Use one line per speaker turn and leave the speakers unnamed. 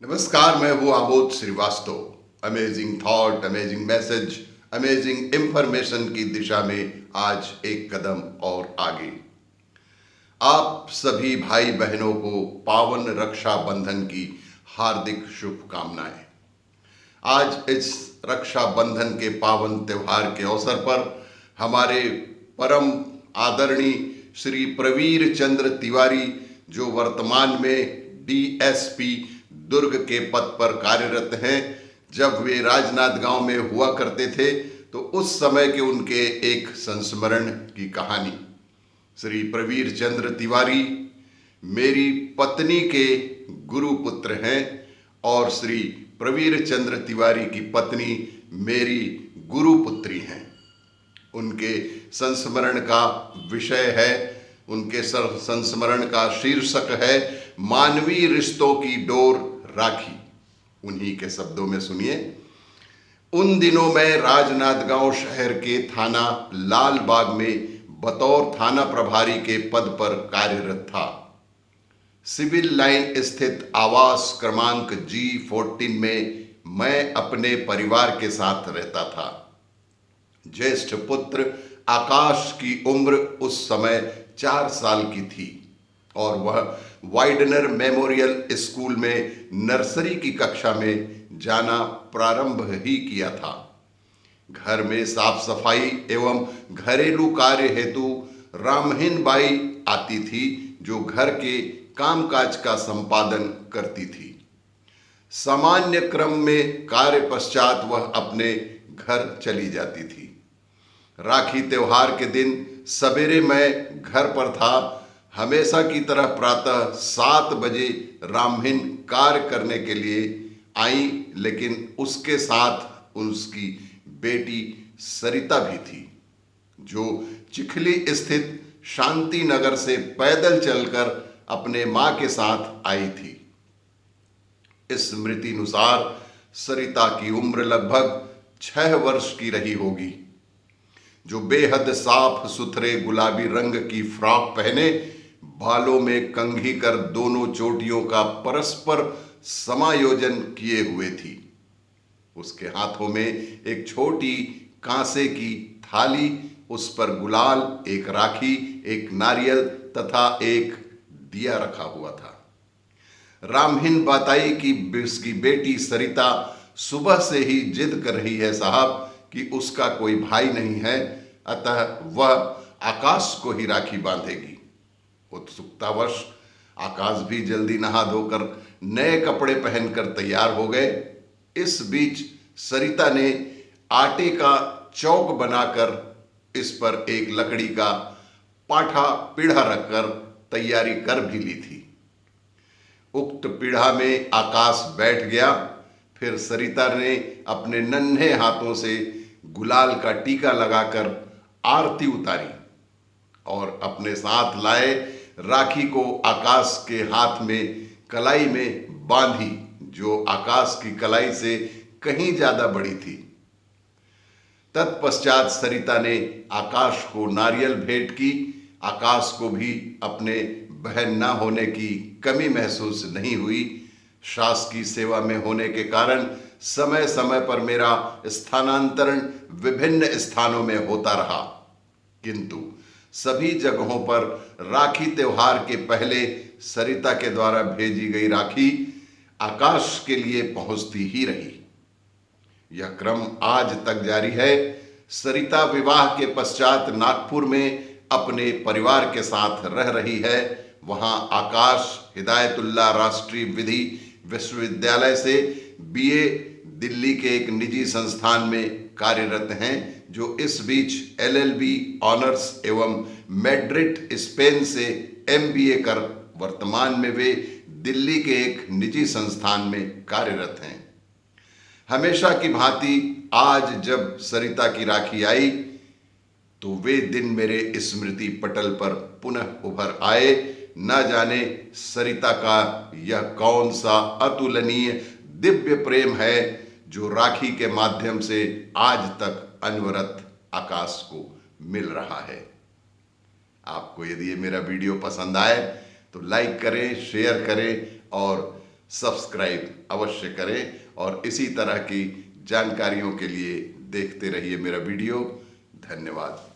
नमस्कार, मैं हूं Amod Srivastava. Amazing thought, amazing message, amazing information की दिशा में आज एक कदम और आगे। आप सभी भाई बहनों को पावन रक्षा बंधन की हार्दिक शुभकामनाएं। आज इस रक्षा बंधन के पावन त्योहार के अवसर पर हमारे परम आदरणीय श्री प्रवीर चंद्र तिवारी, जो वर्तमान में डीएसपी दुर्ग के पद पर कार्यरत हैं, जब वे राजनांदगांव में हुआ करते थे तो उस समय के उनके एक संस्मरण की कहानी। श्री प्रवीर चंद्र तिवारी मेरी पत्नी के गुरु पुत्र हैं और श्री प्रवीर चंद्र तिवारी की पत्नी मेरी गुरु पुत्री हैं। उनके संस्मरण का विषय है, उनके संस्मरण का शीर्षक है मानवीय रिश्तों की डोर राखी। उन्हीं के शब्दों में सुनिए। उन दिनों मैं राजनांदगांव शहर के थाना लाल बाग में बतौर थाना प्रभारी के पद पर कार्यरत था। सिविल लाइन स्थित आवास क्रमांक G14 में मैं अपने परिवार के साथ रहता था। ज्येष्ठ पुत्र आकाश की उम्र उस समय 4 साल की थी और वह वाइडनर मेमोरियल स्कूल में नर्सरी की कक्षा में जाना प्रारंभ ही किया था। घर में साफ सफाई एवं घरेलू कार्य हेतु रामहीन बाई आती थी, जो घर के कामकाज का संपादन करती थी। सामान्य क्रम में कार्य पश्चात वह अपने घर चली जाती थी। राखी त्योहार के दिन सवेरे मैं घर पर था। हमेशा की तरह प्रातः 7 बजे रामहीन कार्य करने के लिए आई, लेकिन उसके साथ उसकी बेटी सरिता भी थी, जो चिखली स्थित शांति नगर से पैदल चलकर अपने मां के साथ आई थी। स्मृति अनुसार सरिता की उम्र लगभग 6 वर्ष की रही होगी, जो बेहद साफ सुथरे गुलाबी रंग की फ्रॉक पहने, बालों में कंघी कर दोनों चोटियों का परस्पर समायोजन किए हुए थी। उसके हाथों में एक छोटी कांसे की थाली, उस पर गुलाल, एक राखी, एक नारियल तथा एक दिया रखा हुआ था। रामहीन बताई कि उसकी बेटी सरिता सुबह से ही जिद कर रही है साहब कि उसका कोई भाई नहीं है, अतः वह आकाश को ही राखी बांधेगी। उत्सुकतावश आकाश भी जल्दी नहा धोकर नए कपड़े पहनकर तैयार हो गए। इस बीच सरिता ने आटे का चौक बनाकर इस पर एक लकड़ी का पाठा पीढ़ा रखकर तैयारी कर भी ली थी। उक्त पीढ़ा में आकाश बैठ गया। फिर सरिता ने अपने नन्हे हाथों से गुलाल का टीका लगाकर आरती उतारी और अपने साथ लाए राखी को आकाश के हाथ में कलाई में बांधी, जो आकाश की कलाई से कहीं ज्यादा बड़ी थी। तत्पश्चात सरिता ने आकाश को नारियल भेंट की। आकाश को भी अपने बहन न होने की कमी महसूस नहीं हुई। शासकीय सेवा में होने के कारण समय समय पर मेरा स्थानांतरण विभिन्न स्थानों में होता रहा, किंतु सभी जगहों पर राखी त्योहार के पहले सरिता के द्वारा भेजी गई राखी आकाश के लिए पहुंचती ही रही। यह क्रम आज तक जारी है। सरिता विवाह के पश्चात नागपुर में अपने परिवार के साथ रह रही है। वहां आकाश हिदायतुल्लाह राष्ट्रीय विधि विश्वविद्यालय से BA दिल्ली के एक निजी संस्थान में कार्यरत हैं, जो इस बीच LLB ऑनर्स एवं मैड्रिड स्पेन से MBA कर वर्तमान में वे दिल्ली के एक निजी संस्थान में कार्यरत हैं। हमेशा की भांति आज जब सरिता की राखी आई तो वे दिन मेरे स्मृति पटल पर पुनः उभर आए। न जाने सरिता का यह कौन सा अतुलनीय दिव्य प्रेम है जो राखी के माध्यम से आज तक अनवरत आकाश को मिल रहा है। आपको यदि ये मेरा वीडियो पसंद आए तो लाइक करें, शेयर करें और सब्सक्राइब अवश्य करें और इसी तरह की जानकारियों के लिए देखते रहिए मेरा वीडियो। धन्यवाद।